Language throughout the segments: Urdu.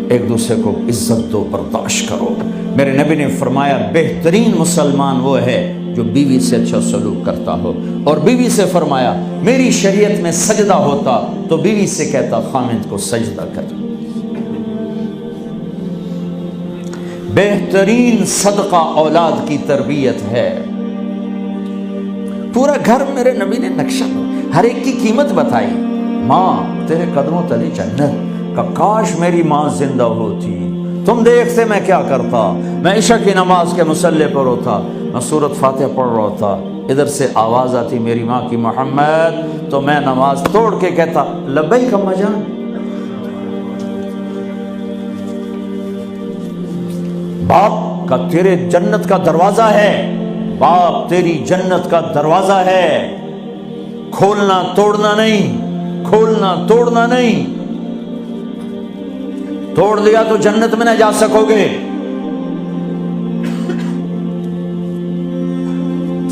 ایک دوسرے کو عزت دو، برداشت کرو۔ میرے نبی نے فرمایا بہترین مسلمان وہ ہے جو بیوی سے اچھا سلوک کرتا ہو، اور بیوی سے فرمایا میری شریعت میں سجدہ ہوتا تو بیوی سے کہتا خامند کو سجدہ کر۔ بہترین صدقہ اولاد کی تربیت ہے۔ پورا گھر میرے نبی نے نقشہ، ہر ایک کی قیمت بتائی۔ ماں تیرے قدموں تلے جنت، کہ کاش میری ماں زندہ ہوتی، تم دیکھتے میں کیا کرتا، میں عشاء کی نماز کے مصلی پر ہوتا، میں سورۃ فاتحہ پڑھ رہا ہوتا، ادھر سے آواز آتی میری ماں کی محمد، تو میں نماز توڑ کے کہتا لبیک اماں جان۔ باپ کا تیرے جنت کا دروازہ ہے، باپ تیری جنت کا دروازہ ہے، کھولنا توڑنا نہیں، کھولنا توڑنا نہیں، توڑ دیا تو جنت میں نہ جا سکو گے۔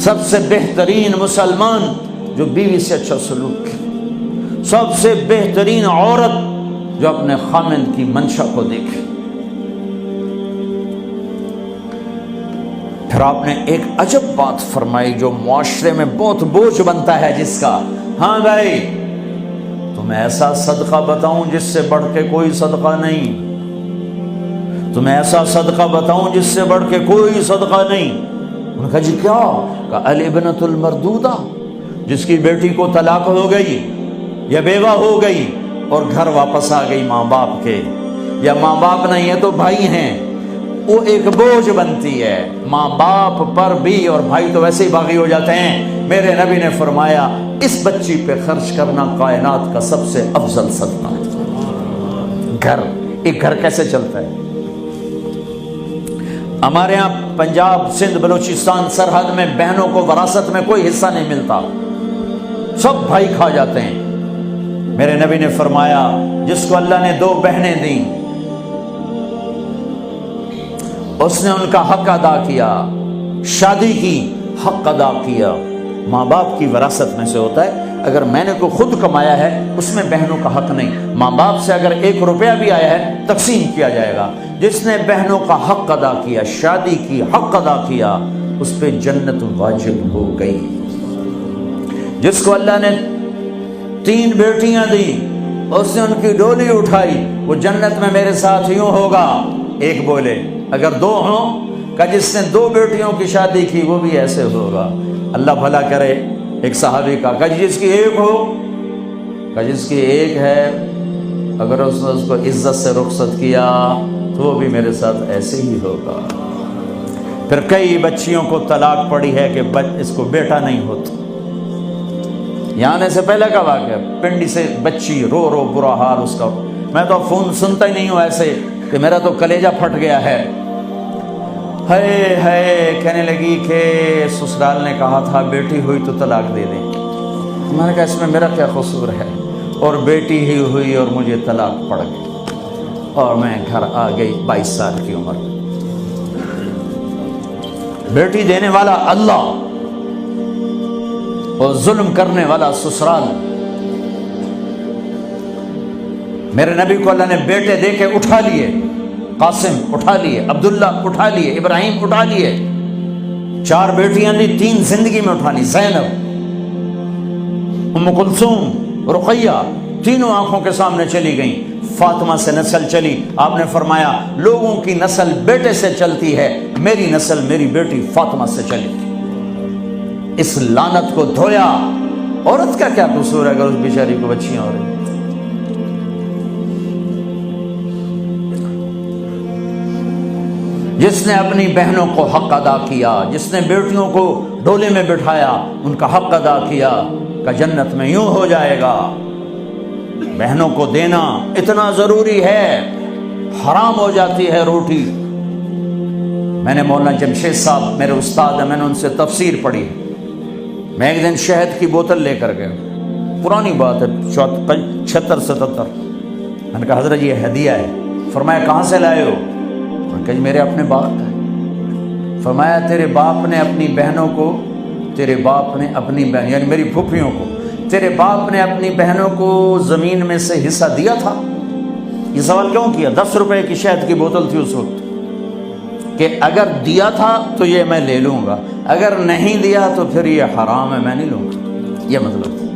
سب سے بہترین مسلمان جو بیوی سے اچھا سلوک کرے، سب سے بہترین عورت جو اپنے خامند کی منشا کو دیکھے۔ پھر آپ نے ایک عجب بات فرمائی جو معاشرے میں بہت بوجھ بنتا ہے جس کا، ہاں بھائی تمہیں ایسا صدقہ بتاؤں جس سے بڑھ کے کوئی صدقہ نہیں، تمہیں ایسا صدقہ بتاؤں جس سے بڑھ کے کوئی صدقہ نہیں۔ انہوں نے کہا جی کیا؟ کہ الابنۃ المردودہ، جس کی بیٹی کو طلاق ہو گئی یا بیوہ ہو گئی اور گھر واپس آ گئی ماں باپ کے، یا ماں باپ نہیں ہے تو بھائی ہیں، وہ ایک بوجھ بنتی ہے ماں باپ پر بھی، اور بھائی تو ویسے ہی باغی ہو جاتے ہیں۔ میرے نبی نے فرمایا اس بچی پہ خرچ کرنا کائنات کا سب سے افضل صدقہ ہے۔ گھر، ایک گھر کیسے چلتا ہے؟ ہمارے ہاں پنجاب، سندھ، بلوچستان سرحد میں بہنوں کو وراثت میں کوئی حصہ نہیں ملتا، سب بھائی کھا جاتے ہیں۔ میرے نبی نے فرمایا جس کو اللہ نے 2 بہنیں دیں اس نے ان کا حق ادا کیا، شادی کی حق ادا کیا۔ ماں باپ کی وراثت میں سے ہوتا ہے، اگر میں نے کوئی خود کمایا ہے اس میں بہنوں کا حق نہیں، ماں باپ سے اگر 1 روپیہ بھی آیا ہے تقسیم کیا جائے گا۔ جس نے بہنوں کا حق ادا کیا، شادی کی حق ادا کیا، اس پہ جنت واجب ہو گئی۔ جس کو اللہ نے 3 بیٹیاں دی، اس نے ان کی ڈولی اٹھائی، وہ جنت میں میرے ساتھ یوں ہوگا۔ ایک بولے اگر 2 ہوں، کہ جس نے 2 بیٹیوں کی شادی کی وہ بھی ایسے ہوگا۔ اللہ بھلا کرے۔ ایک صحابی کا کہ جس کی 1 ہو، کہ جس کی 1 ہے، اگر اس نے اس کو عزت سے رخصت کیا تو وہ بھی میرے ساتھ ایسے ہی ہوگا۔ پھر کئی بچیوں کو طلاق پڑی ہے کہ اس کو بیٹا نہیں ہوتا۔ یہاں آنے سے پہلے کا واقعہ، پنڈی سے بچی رو رو برا حال اس کا، میں تو فون سنتا ہی نہیں ہوں ایسے کہ میرا تو کلیجہ پھٹ گیا ہے۔ ہے کہنے لگی کہ سسرال نے کہا تھا بیٹی ہوئی تو طلاق دے دیں۔ میں نے کہا اس میں میرا کیا قصور ہے، اور بیٹی ہی ہوئی اور مجھے طلاق پڑ گئی، اور میں گھر آ گئی 22 سال کی عمر۔ بیٹی دینے والا اللہ اور ظلم کرنے والا سسرال۔ میرے نبی کو اللہ نے بیٹے دے کے اٹھا لیے، قاسم اٹھا لیے، عبداللہ اٹھا لیے، ابراہیم اٹھا لیے، 4 بیٹیاں دی، 3 زندگی میں اٹھا لی، زینب، ام کلثوم، رقیہ، تینوں آنکھوں کے سامنے چلی گئیں۔ فاطمہ سے نسل چلی، آپ نے فرمایا لوگوں کی نسل بیٹے سے چلتی ہے، میری نسل میری بیٹی فاطمہ سے چلی۔ اس لعنت کو دھویا۔ عورت کا کیا قصور ہے اگر اس بیچاری کو بچیاں ہو رہی؟ جس نے اپنی بہنوں کو حق ادا کیا، جس نے بیٹیوں کو ڈولے میں بٹھایا، ان کا حق ادا کیا، کہ جنت میں یوں ہو جائے گا۔ بہنوں کو دینا اتنا ضروری ہے، حرام ہو جاتی ہے روٹی۔ میں نے مولانا جمشید صاحب میرے استاد ہیں، میں نے ان سے تفسیر پڑھی۔ میں ایک دن شہد کی بوتل لے کر گیا، پرانی بات ہے 76-77۔ میں نے کہا حضرت یہ ہدیہ ہے۔ فرمایا کہاں سے لائے ہو؟ کہ میرے اپنے باپ کا ہے۔ فرمایا تیرے باپ نے اپنی بہنوں کو، تیرے باپ نے اپنی بہن یعنی میری پھوپھیوں کو، تیرے باپ نے اپنی بہنوں کو زمین میں سے حصہ دیا تھا؟ یہ سوال کیوں کیا؟ 10 روپے کی شہد کی بوتل تھی اس وقت، کہ اگر دیا تھا تو یہ میں لے لوں گا، اگر نہیں دیا تو پھر یہ حرام ہے، میں نہیں لوں گا، یہ مطلب تھا۔